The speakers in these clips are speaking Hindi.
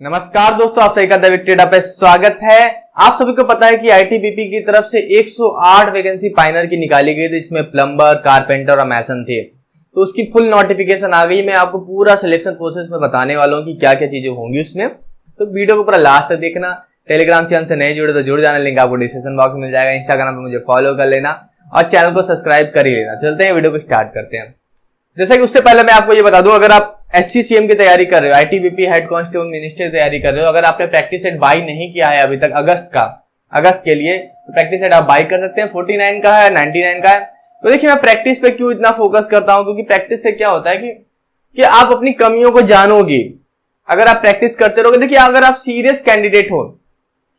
नमस्कार दोस्तों, आप सभी का द विक्ट्री पे स्वागत है। आप सभी को पता है कि आईटीबीपी की तरफ से 108 वैकेंसी पाइनर की निकाली गई थी, जिसमें प्लम्बर, कारपेंटर और मैसन थे। तो उसकी फुल नोटिफिकेशन आ गई। मैं आपको पूरा सिलेक्शन प्रोसेस में बताने वाला हूँ कि क्या क्या चीजें होंगी उसमें। तो वीडियो को पूरा लास्ट तक देखना। टेलीग्राम चैनल से नहीं जुड़े तो जुड़ जाना, लिंक आपको डिस्क्रिप्शन बॉक्स में मिल जाएगा। इंस्टाग्राम पे मुझे फॉलो कर लेना और चैनल को सब्सक्राइब कर ही लेना। चलते हैं वीडियो को स्टार्ट करते हैं। जैसा कि उससे पहले मैं आपको ये बता दूं, अगर आप एससीसीएम की तैयारी कर रहे हो, आईटीबीपी हेड कांस्टेबल मिनिस्टर की तैयारी कर रहे हो, अगर आपने प्रैक्टिस सेट बाई नहीं किया है अभी तक अगस्त के लिए, तो प्रैक्टिस सेट आप बाई कर सकते हैं। 49 का है, 99 का है। तो देखिए, मैं प्रैक्टिस पे क्यों इतना फोकस करता हूं, क्योंकि प्रैक्टिस से क्या होता है कि आप अपनी कमियों को जानोगे। अगर आप प्रैक्टिस करते रहोगे, देखिए अगर आप सीरियस कैंडिडेट हो,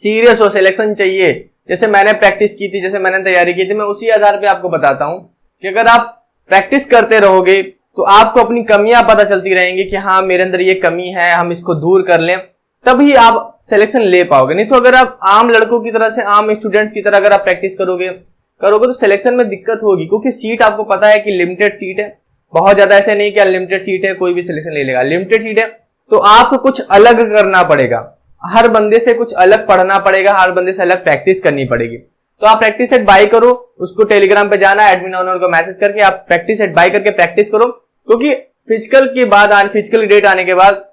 सीरियस हो, सिलेक्शन चाहिए, जैसे मैंने प्रैक्टिस की थी, जैसे मैंने तैयारी की थी, मैं उसी आधार पे आपको बताता हूं कि अगर आप प्रैक्टिस करते रहोगे तो आपको अपनी कमियां पता चलती रहेंगी कि हाँ, मेरे अंदर ये कमी है, हम इसको दूर कर लें, तभी आप सिलेक्शन ले पाओगे। नहीं तो अगर आप आम लड़कों की तरह से, आम स्टूडेंट्स की तरह अगर आप प्रैक्टिस करोगे तो सिलेक्शन में दिक्कत होगी, क्योंकि सीट आपको पता है कि लिमिटेड सीट है। बहुत ज्यादा ऐसे नहीं कि अनलिमिटेड सीट है, कोई भी सिलेक्शन ले लेगा। लिमिटेड सीट है तो आपको कुछ अलग करना पड़ेगा, हर बंदे से कुछ अलग पढ़ना पड़ेगा, हर बंदे से अलग प्रैक्टिस करनी पड़ेगी। तो आप प्रैक्टिस सेट बाय करो, उसको टेलीग्राम पे जाना, एडमिन ओनर को मैसेज करके आप प्रैक्टिस सेट बाय करके प्रैक्टिस करो, क्योंकि फिजिकल की डेट आने के बाद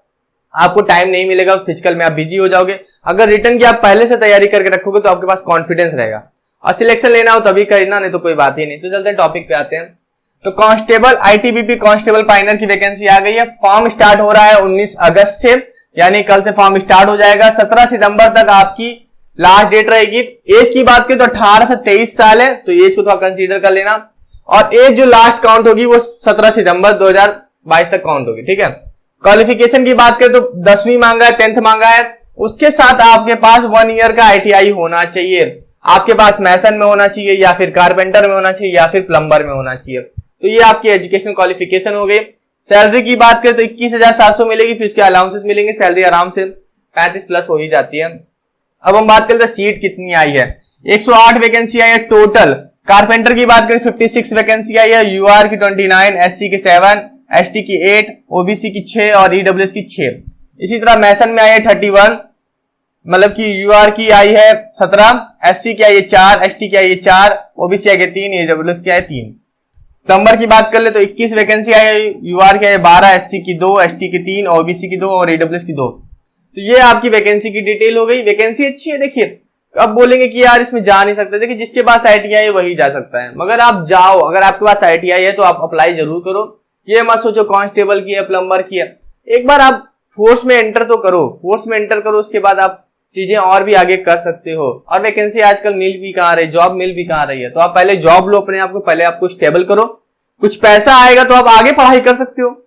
आपको टाइम नहीं मिलेगा। फिजिकल में आप बिजी हो जाओगे। अगर रिटर्न की आप पहले से तैयारी करके रखोगे तो आपके पास कॉन्फिडेंस रहेगा। और सिलेक्शन लेना हो तभी करना, नहीं तो कोई बात ही नहीं। तो चलते हैं टॉपिक पे आते हैं। तो कांस्टेबल, आईटीबीपी कांस्टेबल पाइनर की वैकेंसी आ गई है। फॉर्म स्टार्ट हो रहा है 19 अगस्त से, यानी कल से फॉर्म स्टार्ट हो जाएगा। 17 सितंबर तक आपकी लास्ट डेट रहेगी। एज की बात करें तो 18 से 23 साल है, तो एज को थोड़ा कंसीडर कर लेना। और एज जो लास्ट काउंट होगी वो 17 सितंबर 2022 तक काउंट होगी, ठीक है। क्वालिफिकेशन की बात करें तो 10वीं मांगा है, 10th मांगा है। उसके साथ आपके पास 1 ईयर का आईटीआई होना चाहिए। आपके पास मैसन में होना चाहिए, या फिर कारपेंटर में होना चाहिए, या फिर प्लम्बर में होना चाहिए। तो ये आपकी एजुकेशनल क्वालिफिकेशन हो गई। सैलरी की बात करें तो 21,700 मिलेगी, फिर उसके अलाउंसेस मिलेंगे। सैलरी आराम से 35 प्लस हो ही जाती है। अब हम बात करते हैं सीट कितनी आई है। 108 वैकेंसी आई है टोटल। कारपेंटर की बात करें 56 वैकेंसी आई है। यूआर की 29, एससी की 7, एसटी की 8, ओबीसी की 6 और ईडब्ल्यूएस की 6। इसी तरह मैसन में आई है 31, मतलब कि यूआर की आई है 17, एससी की आई है 4, एसटी की आई है 4, ओबीसी आई है 3, ईडब्ल्यूएस की आई है 3। प्लम्बर की बात कर ले तो 21 वैकेंसी आई है। यूआर की आई है 12, एससी की 2, एसटी की 3, ओबीसी की 2 और ईडब्ल्यूएस की 2। तो ये आपकी वैकेंसी की डिटेल हो गई। वैकेंसी अच्छी है। देखिए, अब बोलेंगे कि यार इसमें जा नहीं सकते। देखिए, जिसके पास आईटीआई है वही जा सकता है, मगर आप जाओ। अगर आपके पास आईटीआई है तो आप अप्लाई जरूर करो। ये मत सोचो कांस्टेबल की है, प्लम्बर की है। एक बार आप फोर्स में एंटर तो करो, फोर्स में एंटर करो, उसके बाद आप चीजें और भी आगे कर सकते हो। और वैकेंसी आजकल मिल भी कहाँ रही, जॉब मिल भी कहाँ रही है। तो आप पहले जॉब लो अपने आप को, पहले आपको स्टेबल करो। कुछ पैसा आएगा तो आप आगे पढ़ाई कर सकते हो।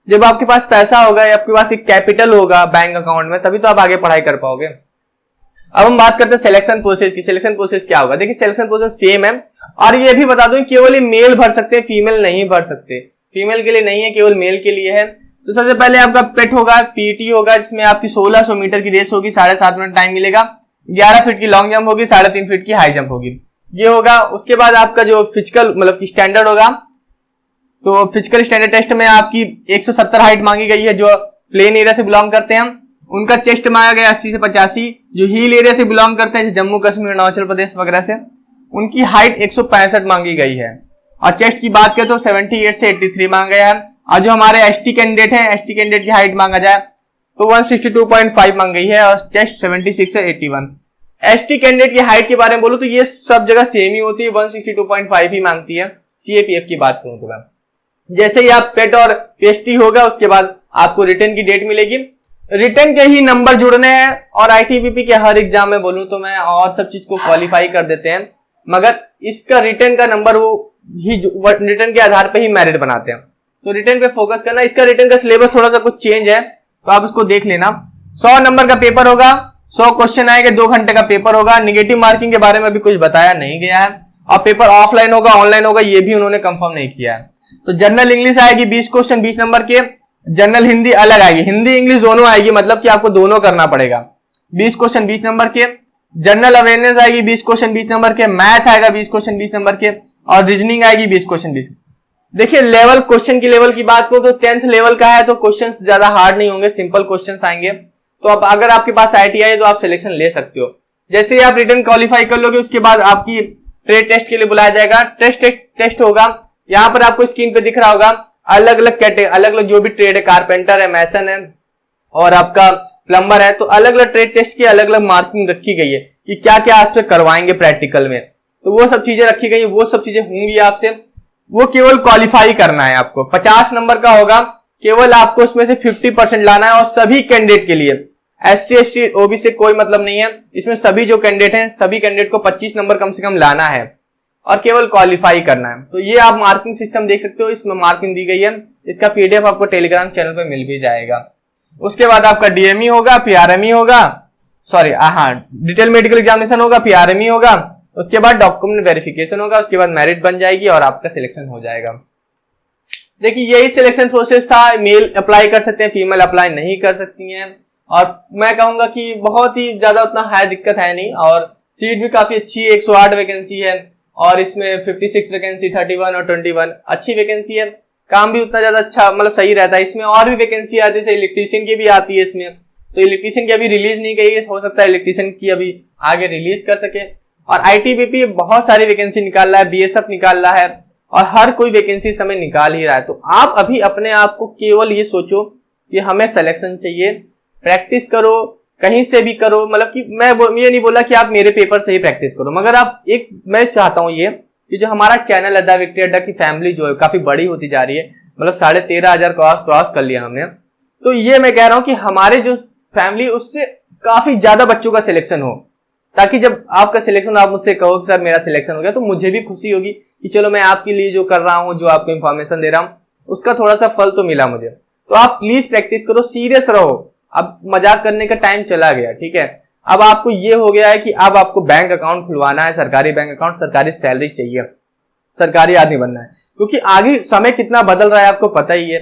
जब आपके पास पैसा होगा या आपके पास एक कैपिटल होगा बैंक अकाउंट में, तभी तो आप आगे पढ़ाई कर पाओगे। अब हम बात करते हैं सिलेक्शन प्रोसेस की। सिलेक्शन प्रोसेस क्या होगा? देखिए, सिलेक्शन प्रोसेस सेम है। और ये भी बता दूं, केवल मेल भर सकते हैं, फीमेल नहीं भर सकते। फीमेल के लिए नहीं है, केवल मेल के लिए है। तो सबसे पहले आपका पेट होगा, पीटी होगा, जिसमें आपकी 1600 मीटर की रेस होगी, 7.5 मिनट टाइम मिलेगा। 11 फीट की लॉन्ग जंप होगी, 3.5 फीट की हाई जंप होगी, ये होगा। उसके बाद आपका जो फिजिकल मतलब की स्टैंडर्ड होगा, तो फिजिकल स्टैंडर्ड टेस्ट में आपकी 170 हाइट मांगी गई है। जो प्लेन एरिया से बिलोंग करते हैं उनका चेस्ट मांगा गया 80 से 85। जो हिल एरिया से बिलोंग करते हैं, जम्मू कश्मीर, अरुणाचल प्रदेश वगैरह से, उनकी हाइट 165 मांगी गई है। और चेस्ट की बात करें तो 78 से 83 मांगा गया है। और जो हमारे एसटी कैंडिडेट है, एसटी कैंडिडेट की हाइट मांगा जाए तो 162.5 मांग गई है, और चेस्ट 76 से 81। एसटी कैंडिडेट की हाइट के बारे में बोलूं तो ये सब जगह सेम ही होती है, 162.5 ही मांगती है। सीएपीएफ की बात करूं तो मैं, जैसे ही आप पेट और पीएचटी होगा, उसके बाद आपको रिटर्न की डेट मिलेगी। रिटर्न के ही नंबर जुड़ने हैं। और आईटीबीपी के हर एग्जाम में बोलूं तो मैं और सब चीज को क्वालिफाई कर देते हैं, मगर इसका रिटर्न का नंबर वो ही रिटर्न के आधार पे ही मेरिट बनाते हैं। तो रिटर्न पे फोकस करना। इसका रिटर्न का सिलेबस थोड़ा सा कुछ चेंज है, तो आप इसको देख लेना। 100 नंबर का पेपर होगा, 100 क्वेश्चन आएंगे, 2 घंटे का पेपर होगा। निगेटिव मार्किंग के बारे में अभी कुछ बताया नहीं गया है। और पेपर ऑफलाइन होगा, ऑनलाइन होगा, ये भी उन्होंने कंफर्म नहीं किया है। तो जनरल इंग्लिश आएगी 20 क्वेश्चन 20 नंबर के। जनरल हिंदी अलग आएगी, हिंदी इंग्लिश दोनों आएगी, मतलब कि आपको दोनों करना पड़ेगा। 20 क्वेश्चन 20 नंबर के। जनरल अवेयरनेस आएगी 20 क्वेश्चन 20 नंबर के। मैथ आएगा 20 क्वेश्चन 20 नंबर के। और रीजनिंग आएगी 20 क्वेश्चन 20। देखिए, लेवल क्वेश्चन की लेवल की बात करो तो 10th लेवल का है, तो क्वेश्चंस ज्यादा हार्ड नहीं होंगे, सिंपल क्वेश्चंस आएंगे। तो अब अगर आपके पास IIT है तो आप सिलेक्शन ले सकते हो। जैसे ही आप रिटर्न क्वालिफाई कर लोगे उसके बाद आपकी ट्रेड टेस्ट के लिए बुलाया जाएगा। टेस्ट होगा, यहाँ पर आपको स्क्रीन पे दिख रहा होगा अलग अलग जो भी ट्रेड है, कारपेंटर है, मैसन है और आपका प्लम्बर है, तो अलग अलग ट्रेड टेस्ट की अलग अलग मार्किंग रखी गई है कि क्या क्या आपसे करवाएंगे प्रैक्टिकल में। तो वो सब चीजें रखी गई है, वो सब चीजें होंगी आपसे, वो केवल क्वालिफाई करना है आपको। 50 नंबर का होगा, केवल आपको उसमें से 50% लाना है और सभी कैंडिडेट के लिए, SC ST OBC से कोई मतलब नहीं है, इसमें सभी जो कैंडिडेट हैं सभी कैंडिडेट को 25 नंबर कम से कम लाना है और केवल क्वालिफाई करना है। तो ये आप मार्किंग सिस्टम देख सकते हो, इसमें मार्किंग दी गई है, इसका PDF आपको टेलीग्राम चैनल पे मिल भी जाएगा। उसके बाद आपका DME होगा, PRME होगा, सॉरी हाँ डिटेल मेडिकल एग्जामिनेशन होगा, PRME होगा, उसके बाद डॉक्यूमेंट वेरिफिकेशन होगा, उसके बाद मेरिट बन जाएगी और आपका सिलेक्शन हो जाएगा। देखिए यही सिलेक्शन प्रोसेस था। मेल अप्लाई कर सकते हैं, फीमेल अप्लाई नहीं कर सकती हैं और मैं कहूंगा कि बहुत ही ज्यादा उतना हाई दिक्कत है नहीं और सीट भी काफी अच्छी है, 108 वैकेंसी है और इसमें 56 वैकेंसी, 31 और 21 अच्छी वैकेंसी है। काम भी उतना ज्यादा अच्छा मतलब सही रहता है। इसमें और भी वैकेंसी आती है, जैसे इलेक्ट्रीशियन की भी आती है इसमें, तो इलेक्ट्रीशियन की अभी रिलीज नहीं गई है, हो सकता है इलेक्ट्रीशियन की अभी आगे रिलीज कर सके। और ITBP बहुत सारी वैकेंसी निकाल रहा है, BSF निकाल रहा है और हर कोई वैकेंसी समय निकाल ही रहा है। तो आप अभी अपने आप को केवल ये सोचो कि हमें सिलेक्शन चाहिए, प्रैक्टिस करो, कहीं से भी करो। मतलब कि मैं ये नहीं बोला कि आप मेरे पेपर से ही प्रैक्टिस करो, मगर आप एक मैं चाहता हूं ये कि जो हमारा चैनल अड्डा विक्ट्री अड्डा की फैमिली जो है काफी बड़ी होती जा रही है, मतलब 13,500 क्रॉस कर लिया हमने। तो ये मैं कह रहा हूं कि हमारे जो फैमिली उससे काफी ज्यादा बच्चों का सिलेक्शन हो, ताकि जब आपका सिलेक्शन आप मुझसे कहो कि सर मेरा सिलेक्शन हो गया, तो मुझे भी खुशी होगी कि चलो मैं आपके लिए जो कर रहा हूं, जो आपको इंफॉर्मेशन दे रहा हूं, उसका थोड़ा सा फल तो मिला मुझे। तो आप प्लीज प्रैक्टिस करो, सीरियस रहो। अब मजाक करने का टाइम चला गया, ठीक है। अब आपको ये हो गया है कि अब आपको बैंक अकाउंट खुलवाना है, सरकारी बैंक अकाउंट, सरकारी सैलरी चाहिए, सरकारी आदमी बनना है। क्योंकि आगे समय कितना बदल रहा है आपको पता ही है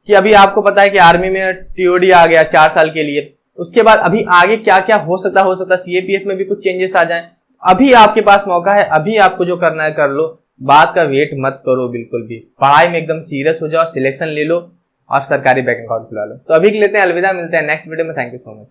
कि अभी आपको पता है कि आर्मी में TOD आ गया 4 साल के लिए, उसके बाद अभी आगे क्या क्या हो सकता CAPF में भी कुछ चेंजेस आ जाएं। अभी आपके पास मौका है, अभी आपको जो करना है कर लो, बात का वेट मत करो बिल्कुल भी। पढ़ाई में एकदम सीरियस हो जाओ, सिलेक्शन ले लो और सरकारी बैंक अकाउंट खुला लो। तो अभी लेते हैं अलविदा, मिलते हैं नेक्स्ट वीडियो में। Thank you so much.